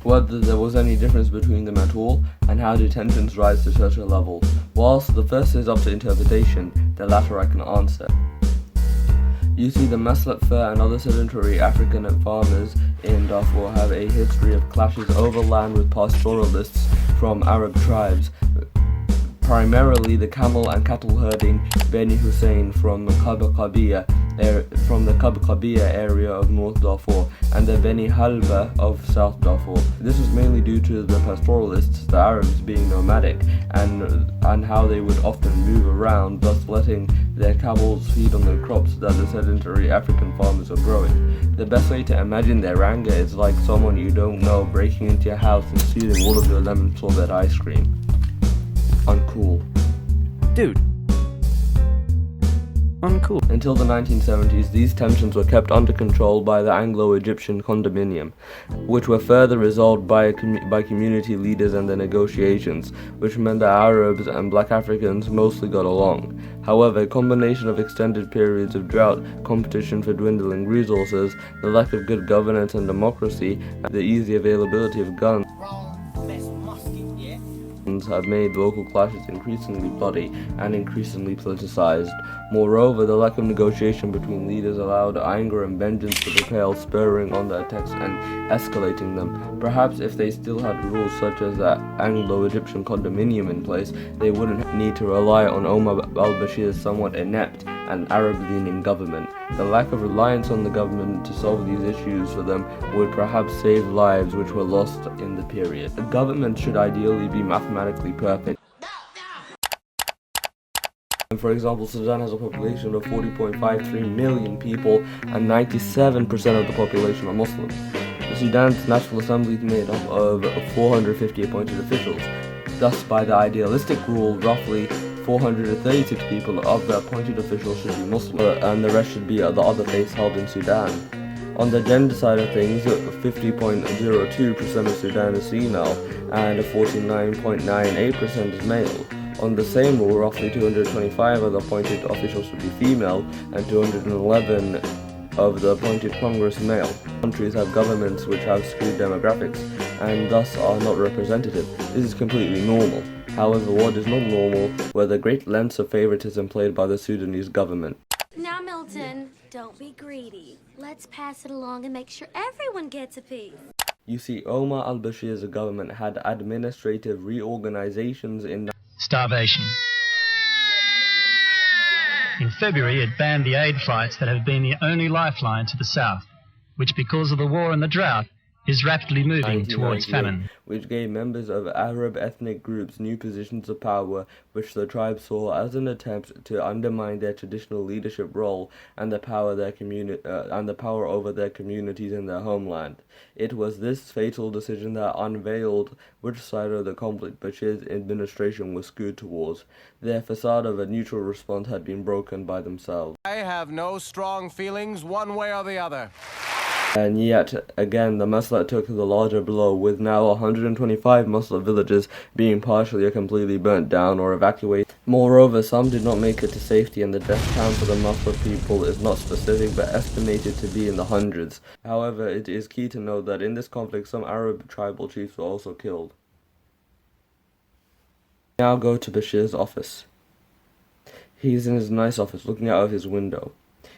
whether there was any difference between them at all, and how do tensions rise to such a level. Whilst the first is up to interpretation, the latter I can answer. You see, the Maslet Fur and other sedentary African farmers in Darfur have a history of clashes over land with pastoralists from Arab tribes, primarily the camel and cattle herding Beni Hussein from the Kabqabiya area of North Darfur and the Beni Halba of South Darfur. This was mainly due to the pastoralists, the Arabs, being nomadic and how they would often move around, thus letting their camels feed on the crops that the sedentary African farmers are growing. The best way to imagine their anger is like someone you don't know breaking into your house and stealing all of your lemon sorbet ice cream. Uncool. Dude. Uncool. Until the 1970s, these tensions were kept under control by the Anglo-Egyptian condominium, which were further resolved by community leaders and their negotiations, which meant that Arabs and black Africans mostly got along. However, a combination of extended periods of drought, competition for dwindling resources, the lack of good governance and democracy, and the easy availability of guns have made local clashes increasingly bloody and increasingly politicized. Moreover, the lack of negotiation between leaders allowed anger and vengeance to prevail, spurring on the attacks and escalating them. Perhaps if they still had rules such as the Anglo-Egyptian condominium in place, they wouldn't need to rely on Omar al-Bashir's somewhat inept and Arab-leaning government. The lack of reliance on the government to solve these issues for them would perhaps save lives which were lost in the period. The government should ideally be mathematically perfect. For example, Sudan has a population of 40.53 million people and 97% of the population are Muslim. Sudan's National Assembly is made up of 450 appointed officials. Thus, by the idealistic rule, roughly 436 people of the appointed officials should be Muslim, and the rest should be the other faiths held in Sudan. On the gender side of things, 50.02% of Sudan is female, and 49.98% is male. On the same rule, roughly 225 of the appointed officials should be female, and 211 of the appointed Congress male. Countries have governments which have skewed demographics, and thus are not representative. This is completely normal. However, what is not normal were the great lengths of favoritism played by the Sudanese government. Now, Milton, don't be greedy. Let's pass it along and make sure everyone gets a piece. You see, Omar al-Bashir's government had administrative reorganizations in starvation. In February, it banned the aid flights that have been the only lifeline to the south, which, because of the war and the drought, is rapidly moving towards famine, which gave members of Arab ethnic groups new positions of power, which the tribe saw as an attempt to undermine their traditional leadership role and the power over their communities in their homeland. It was this fatal decision that unveiled which side of the conflict Bashir's administration was skewed towards. Their facade of a neutral response had been broken by themselves. I have no strong feelings one way or the other. And yet, again, the Maslet took the larger blow, with now 125 Maslet villages being partially or completely burnt down or evacuated. Moreover, some did not make it to safety, and the death count for the Maslet people is not specific but estimated to be in the hundreds. However, it is key to note that in this conflict, some Arab tribal chiefs were also killed. Now go to Bashir's office. He's in his nice office, looking out of his window.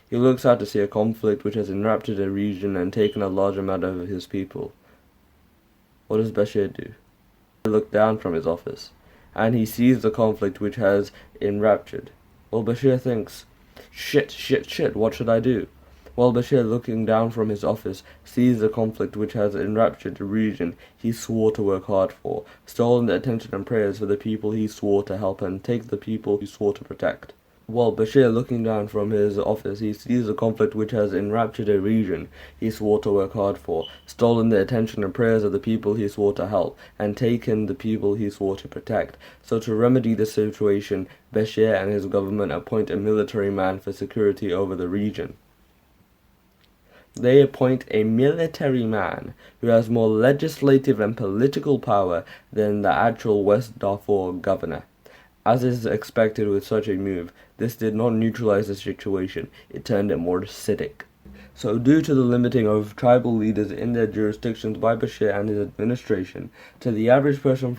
He looks out to see a conflict which has enraptured a region and taken a large amount of his people. What does Bashir do? He looks down from his office, and he sees the conflict which has enraptured. Well, Bashir thinks, shit, what should I do? While Bashir, looking down from his office, sees the conflict which has enraptured the region he swore to work hard for, stolen the attention and prayers for the people he swore to help, and take the people he swore to protect. While Bashir, looking down from his office, he sees the conflict which has enraptured a region he swore to work hard for, stolen the attention and prayers of the people he swore to help, and taken the people he swore to protect. So to remedy the situation, Bashir and his government appoint a military man for security over the region. They appoint a military man who has more legislative and political power than the actual West Darfur governor. As is expected with such a move, this did not neutralize the situation, it turned it more acidic. So due to the limiting of tribal leaders in their jurisdictions by Bashir and his administration, to the average person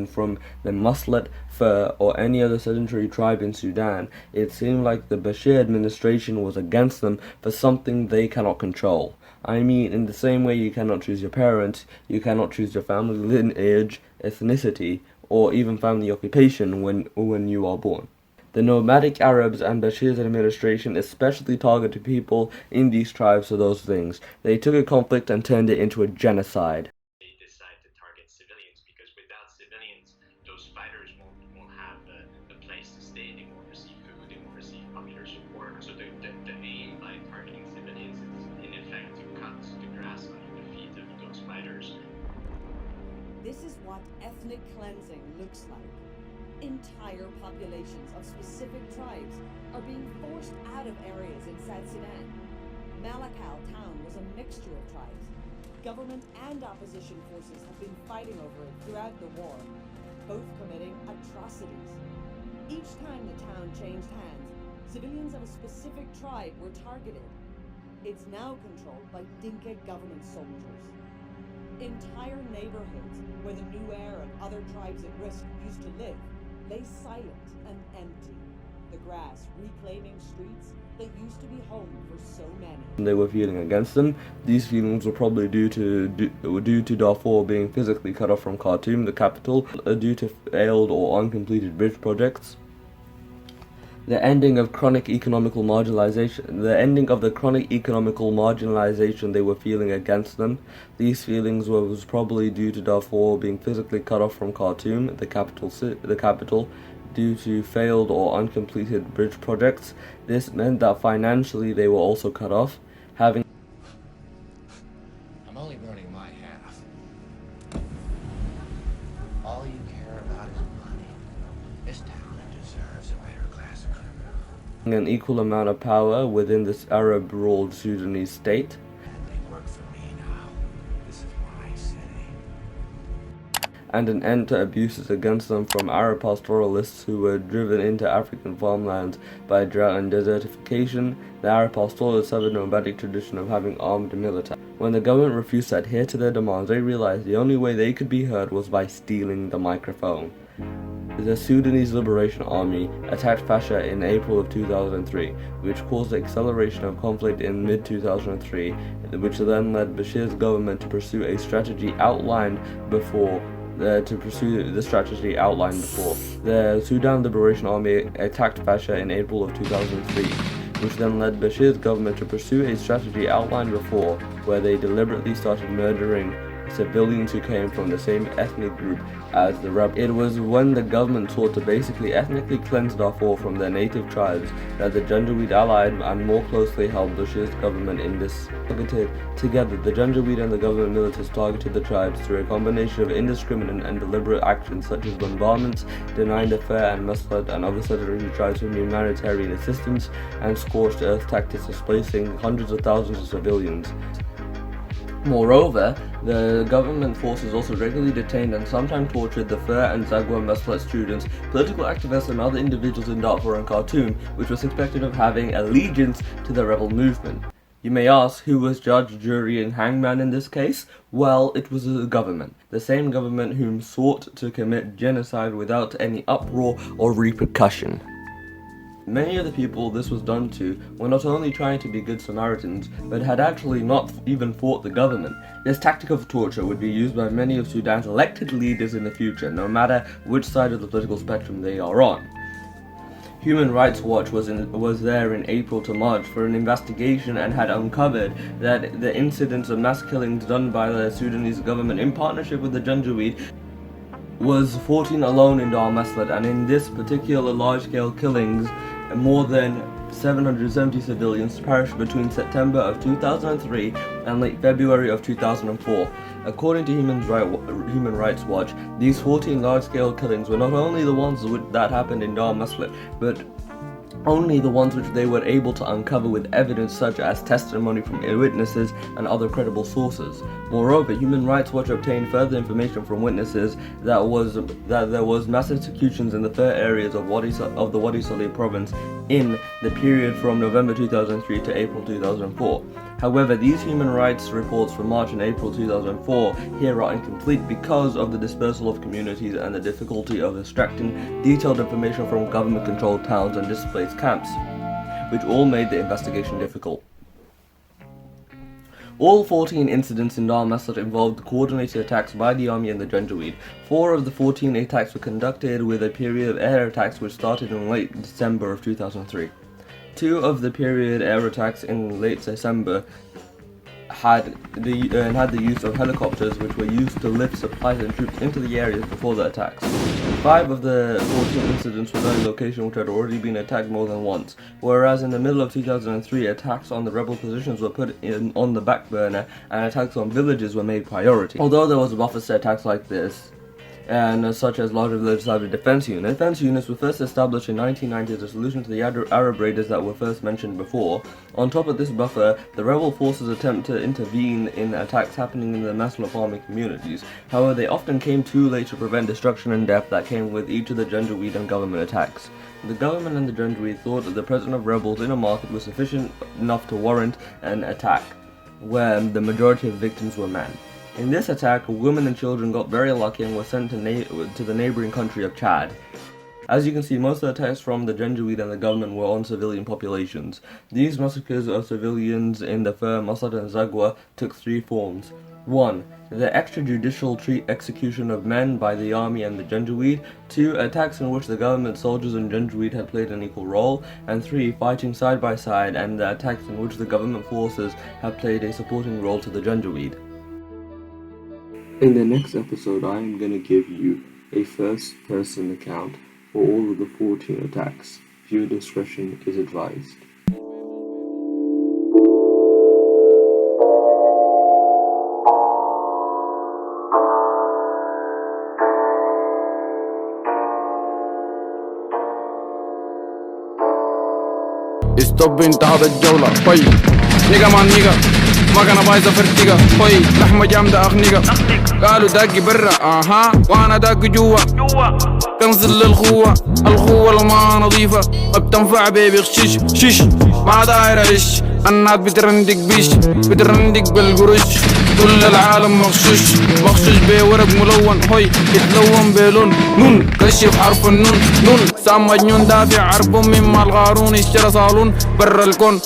from the Muslet, Fur, or any other sedentary tribe in Sudan, it seemed like the Bashir administration was against them for something they cannot control. I mean, in the same way you cannot choose your parents, you cannot choose your family lineage, ethnicity, or even family occupation when you are born. The nomadic Arabs and Bashir's administration especially targeted people in these tribes for those things. They took a conflict and turned it into a genocide. They decide to target civilians because without civilians, those fighters won't have the place to stay. They won't receive food. They won't receive popular support. So the aim by targeting civilians is in effect to cut the grass under the feet of those fighters. This is what ethnic cleansing looks like. Entire populations of specific tribes are being forced out of areas in South Sudan. Malakal town was a mixture of tribes. Government and opposition forces have been fighting over it throughout the war, both committing atrocities. Each time the town changed hands, civilians of a specific tribe were targeted. It's now controlled by Dinka government soldiers. Entire neighborhoods where the Nuer and other tribes at risk used to live lay silent and empty, the grass reclaiming streets that used to be home for so many. They were feeling against them. These feelings were probably due to Darfur being physically cut off from Khartoum, the capital, due to failed or uncompleted bridge projects. The ending of the chronic economical marginalization they were feeling against them. These feelings was probably due to Darfur being physically cut off from Khartoum, the capital, due to failed or uncompleted bridge projects. This meant that financially they were also cut off, having I'm only burning my half. All you care about is money. This town deserves a better class of criminal. an equal amount of power within this Arab-ruled Sudanese state. And they work for me now. This is my city. And an end to abuses against them from Arab pastoralists who were driven into African farmlands by drought and desertification. The Arab pastoralists have a nomadic tradition of having armed military. When the government refused to adhere to their demands, they realized the only way they could be heard was by stealing the microphone. The Sudanese Liberation Army attacked Fasher in April of 2003, which caused the acceleration of conflict in mid-2003, which then led Bashir's government to pursue a strategy outlined before. The Sudan Liberation Army attacked Fasher in April of 2003, which then led Bashir's government to pursue a strategy outlined before, where they deliberately started murdering civilians who came from the same ethnic group as the rebels. It was when the government sought to basically ethnically cleanse Darfur from their native tribes that the Janjaweed allied and more closely helped Bashir's government in this. Together, the Janjaweed and the government militias targeted the tribes through a combination of indiscriminate and deliberate actions such as bombardments, denying the Fair and Muscat and other sedentary tribes from humanitarian assistance, and scorched earth tactics displacing hundreds of thousands of civilians. Moreover, the government forces also regularly detained and sometimes tortured the Fur and Zagwa Muscat students, political activists and other individuals in Darfur and Khartoum, which was suspected of having allegiance to the rebel movement. You may ask, who was judge, jury and hangman in this case? Well, it was the government. The same government whom sought to commit genocide without any uproar or repercussion. Many of the people this was done to were not only trying to be good Samaritans, but had actually not even fought the government. This tactic of torture would be used by many of Sudan's elected leaders in the future, no matter which side of the political spectrum they are on. Human Rights Watch was there in April to March for an investigation and had uncovered that the incidents of mass killings done by the Sudanese government in partnership with the Janjaweed was 14 alone in Dar Maslet, and in this particular large-scale killings, more than 770 civilians perished between September of 2003 and late February of 2004. According to Human Rights Watch, these 14 large-scale killings were not only the ones that happened in Dar Maslet, but only the ones which they were able to uncover with evidence such as testimony from witnesses and other credible sources. Moreover, Human Rights Watch obtained further information from witnesses that there was mass executions in the fur areas of the Wadi Saleh province in the period from November 2003 to April 2004. However, these human rights reports from March and April 2004 here are incomplete because of the dispersal of communities and the difficulty of extracting detailed information from government-controlled towns and displaced camps, which all made the investigation difficult. All 14 incidents in Dar Masad involved coordinated attacks by the army and the Janjaweed. 4 of the 14 attacks were conducted with a period of air attacks which started in late December of 2003. 2 of the period air attacks in late December had the use of helicopters which were used to lift supplies and troops into the areas before the attacks. 5 of the 14 incidents were in locations which had already been attacked more than once, whereas in the middle of 2003 attacks on the rebel positions were put on the back burner and attacks on villages were made priority. Although there was buffers to attacks like this, and such as larger villages had a defense unit. Defense units were first established in 1990 as a solution to the Arab raiders that were first mentioned before. On top of this buffer, the rebel forces attempt to intervene in attacks happening in the Muslim farming communities. However, they often came too late to prevent destruction and death that came with each of the Janjaweed and government attacks. The government and the Janjaweed thought that the presence of rebels in a market was sufficient enough to warrant an attack, where the majority of victims were men. In this attack, women and children got very lucky and were sent to the neighboring country of Chad. As you can see, most of the attacks from the Janjaweed and the government were on civilian populations. These massacres of civilians in the Fur, Masad and Zagwa took 3 forms. 1. The extrajudicial execution of men by the army and the Janjaweed. 2. Attacks in which the government soldiers and Janjaweed had played an equal role. And 3. Fighting side by side and the attacks in which the government forces have played a supporting role to the Janjaweed. In the next episode, I am going to give you a first-person account for all of the 14 attacks. Viewer discretion is advised. استوب انت هذا الجولة طيب نيجا مع نيجا ما كان بايظة فرتيجا طيب لحمة جامدة أغنيجا قالوا داقي برا اها وانا داقي جوا تنزل للخوة الخوة الماء نظيفة ما بتنفع بيبي خشيش شيش ما دايرة إيش الناس بترندق بيش بترندق بالقرش كل العالم مغشوش بورق ملون هوي يتلون بلون نون كشف حرف النون نون سام مجنون دافع عرب مما الغارون اشترى صالون برا الكون